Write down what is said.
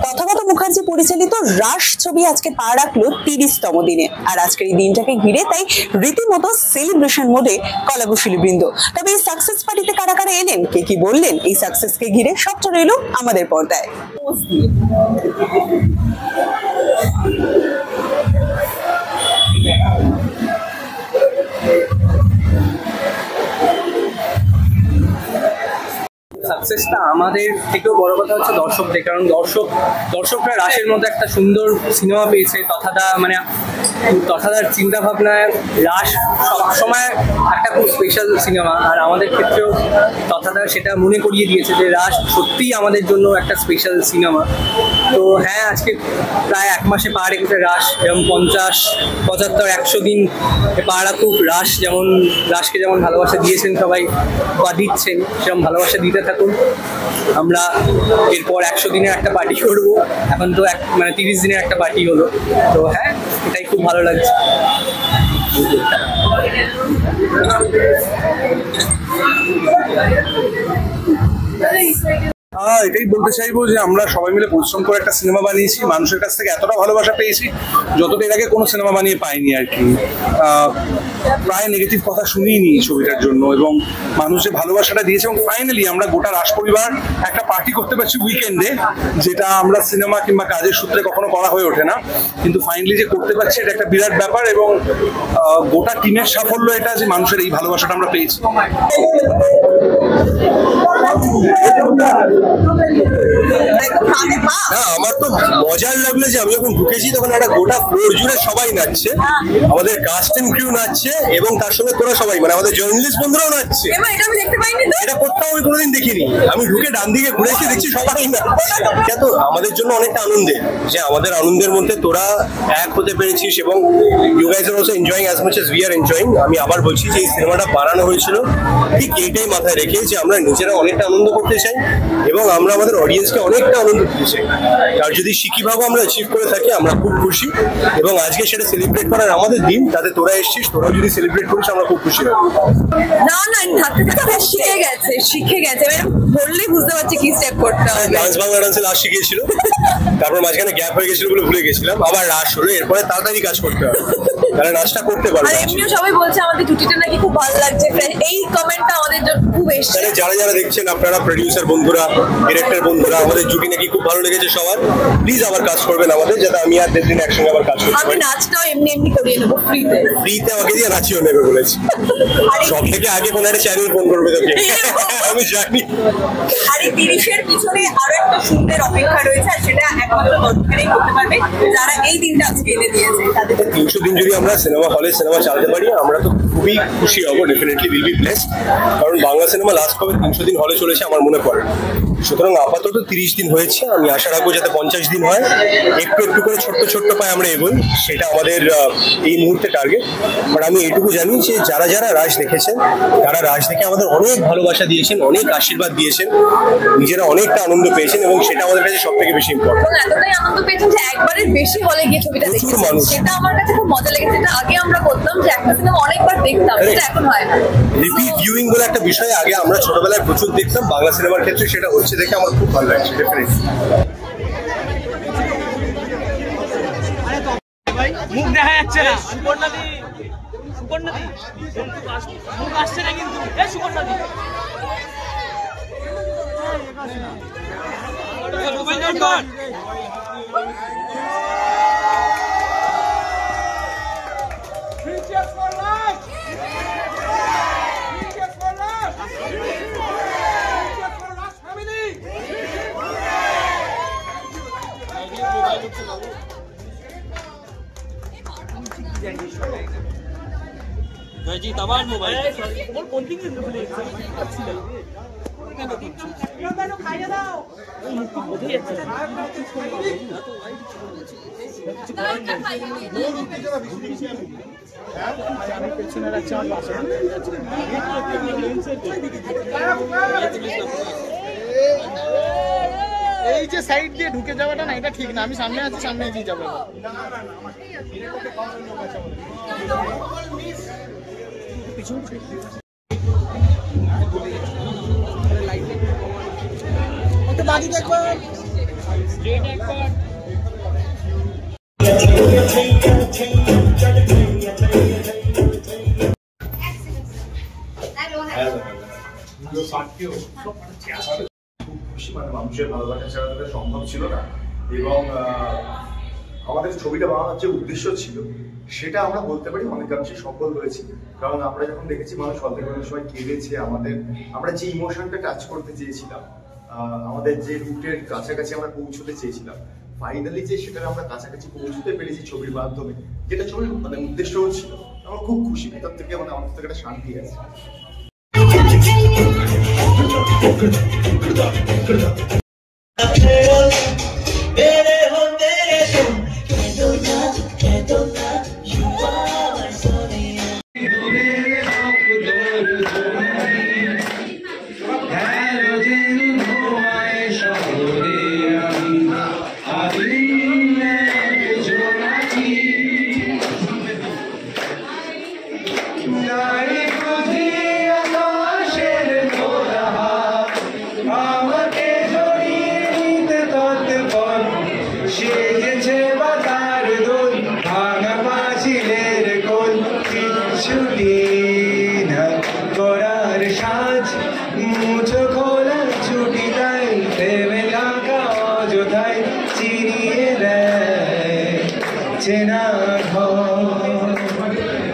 তথাগত মুখার্জি পরিচালিত রাশ ছবি আজকে পা রাখলো 30তম দিনে। আর আজকের এই দিনটাকে ঘিরে তাই রীতিমতো সেলিব্রেশন মোডে কলাকুশলী বৃন্দ। তবে এই সাকসেস পার্টিতে কারা কারা এলেন, কে কি বললেন, এই সাকসেসকে ঘিরে সবটা রইল আমাদের পর্দায়। সাকসেসটা আমাদের থেকেও বড় কথা হচ্ছে দর্শকদের, কারণ দর্শকরা রাশের মধ্যে একটা সুন্দর সিনেমা পেয়েছে। তথাদার চিন্তা ভাবনায় রাশ সবসময় একটা খুব স্পেশাল সিনেমা, আর আমাদের ক্ষেত্রেও তথাদার সেটা মনে করিয়ে দিয়েছে যে রাশ সত্যিই আমাদের জন্য একটা স্পেশাল সিনেমা। তো হ্যাঁ, আজকে প্রায় 1 মাসে পা রেখেছে রাশ, যেমন 50, 75, 100 দিন পা রাখুক রাশ। রাশকে যেমন ভালোবাসা দিয়েছেন সবাই বা দিচ্ছেন, সেরকম ভালোবাসা দিতে থাকুন। আমরা এরপর 100 দিনের একটা পার্টি করবো। এখন তো 30 দিনের একটা পার্টি হলো। তো হ্যাঁ, এটাই খুব ভালো লাগছে। এটাই বলতে চাইবো যে আমরা সবাই মিলে পরিশ্রম করে একটা সিনেমা বানিয়েছি, মানুষের কাছ থেকে এতটা ভালোবাসা পেয়েছি যতটা এর আগে কোনো সিনেমা বানিয়ে পাইনি আর কি। প্রায় নেগেটিভ কথা শুনিনি ছবিটার জন্য, এবং মানুষ যে ভালোবাসাটা দিয়েছে, এবং ফাইনালি আমরা গোটা রাশ পরিবার একটা পার্টি করতে পারছি উইকেন্ডে, যেটা আমরা সিনেমা কিংবা কাজের সূত্রে কখনো করা হয়ে ওঠে না, কিন্তু ফাইনালি যে করতে পারছি এটা একটা বিরাট ব্যাপার। এবং গোটা টিমের সাফল্য এটা যে মানুষের এই ভালোবাসাটা আমরা পেয়েছি। আমার তো মজার লাগলো যে আমি যখন ঢুকেছি তখন একটা গোটা ফ্লোর জুড়ে সবাই নাচছে, আমাদের কাস্ট এন্ড ক্রিউ নাচছে, এবং তার সঙ্গে তোরা সবাই মানে আমাদের জার্নালিস্ট বন্ধুরাও নাচছে। এটা কোথাও আমি কোনোদিন দেখিনি। আমি ঢুকে ডান দিকে ঘুরেছি, দেখছি সবাই নাচছে। তো আমাদের জন্য অনেকটা আনন্দের যে আমাদের আনন্দের মধ্যে তোরা এক হতে পেরেছিস, এবং you guys are also enjoying as much as we are enjoying. আমি আবার বলছি যে এই সিনেমাটা বানানো হয়েছিল ঠিক এইটাই মাথায় রেখে যে আমরা নিজেরা অনেকটা আনন্দ করতে চাই এবং আমরা আমাদের অডিয়েন্সকে অনেকটা আনন্দ দিতে চাই। আর যদি শিখিভাবে আমরা অ্যাচিভ করে থাকি আমরা খুব খুশি, এবং আজকে সেটা সেলিব্রেট করার আমাদের দিন। তাতে তোরা এসছিস, তোরাও যদি সেলিব্রেট করিস আমরা খুব খুশি হব। না থাকতে থাকতে শিখে গেছে বললেই বুঝতে পারছি কি স্টেপ করতে হবে। ডান্স বাংলা ডান্সে লাস্ট শিখিয়েছিল, তারপর মাঝখানে গ্যাপ হয়ে গেছিল বলে ভুলে গেছিলাম, আবার রাশ হলো, এরপরে তাড়াতাড়ি কাজ করতে হবে, তাহলে নাচটা করতে পারবে। আর এমনিও সবাই বলছে আমাদের জুটিটা নাকি খুব ভালো লাগছে, এই কমেন্টটা আমাদের জন্য খুব এসেছে। যারা দেখছেন আপনারা, প্রডিউসার বন্ধুরা, ডিরেক্টর বন্ধুরা, আমাদের জুটি নাকি খুব ভালো লেগেছে সবার। প্লিজ আবার কাজ করবেন আমাদের, যাতে আমি আর দেড়দিন একসঙ্গে আবার কাজ করতে পারি। আমি নাচটাও এমনি করিয়ে নেবো ফ্রিতে আমাকে দিয়ে নাচিও নেবে বলেছি। সব থেকে আগে কোনো একটা চ্যানেল ফোন করবে তোকে, আমি জানি। আর এই 30-এর পিছনে আরো একটা সুন্দর অপেক্ষা রয়েছে, আর সেটা একমাত্র দর্শকেরাই করতে পারবে যারা এই দিনটা আজকে এনে দিয়েছে। 300 দিন যদি আমরা সিনেমা হলে সিনেমা চালাতে পারি আমরা তো খুবই খুশি হব, ডেফিনেটলি উইল বি ব্লেসড। কারণ বাংলা সিনেমা লাস্ট কবে 300 দিন হলে চলেছে আমার মনে পড়ে। সুতরাং আপাতত 30 দিন হয়েছে, আমি আশা রাখবো যাতে 50 দিন হয়। একটু একটু করে ছোট্ট পায়ে আমরা এগোই, সেটা আমাদের এই মুহূর্তে টার্গেট। বাট আমি এটুকু জানি যে যারা রাশ দেখেছেন তারা রাশ দেখে আমাদের অনেক ভালোবাসা দিয়েছেন, অনেক আশীর্বাদ দিয়েছেন, নিজেরা অনেকটা আনন্দ পেয়েছেন, এবং সেটা আমাদের কাছে সব থেকে বেশি ইম্পর্টেন্ট। এতটাই আনন্দ পেয়েছেন যে একবারের বেশি হলে গিয়ে ছবিটা দেখেছেন, সেটা আমার কাছে খুব মজা লেগেছে। এটা আগে আমরা করতাম যে একটা সিনেমা অনেকবার দেখতাম, এটা এখন হয় না। রিপিট ভিউইং বলে একটা বিষয় আগে আমরা ছোটবেলায় প্রচুর দেখতাম, বাংলা সিনেমার ক্ষেত্রে সেটা হচ্ছে দেখে আমার খুব ভালো লাগছে। ডেফিনেটলি মুখ দেখা যাচ্ছে না, সুপর্ণাদি মুখ আসছে না, কিন্তু সুপর্ণাদি জয়জিৎ আবার মোবাইল এই যে সাইড দিয়ে ঢুকে যাওয়াটা না, এটা ঠিক না। আমি সামনে আছি, সামনে এগিয়ে যাবো। বাড়ি দেখবো খুশি, মানে মানুষের ভালোবাসা ছাড়া তো সম্ভব ছিল না। এবং আমাদের ছবিটা বানানোর যে উদ্দেশ্য ছিল সেটা আমরা বলতে পারি অনেকাংশে সফল হয়েছি। কারণ আমরা যখন দেখেছি মানুষ অল্প অনেক সময় কেঁদেছে, আমরা যে ইমোশনটা টাচ করতে চেয়েছিলাম, আমাদের যে রুটের কাছাকাছি আমরা পৌঁছতে চেয়েছিলাম, ফাইনালি যে সেটা আমরা কাছাকাছি পৌঁছতে পেরেছি ছবির মাধ্যমে, যেটা ছবির মানে উদ্দেশ্যও ছিল। আমরা খুব খুশি, ভেতর থেকে মানে আমাদের থেকে একটা শান্তি আছে। মুঠো খোলা ছুটি তাই প্রেমে থাকা অযথায় চিনিয়ে দেয় চেনা ঘর।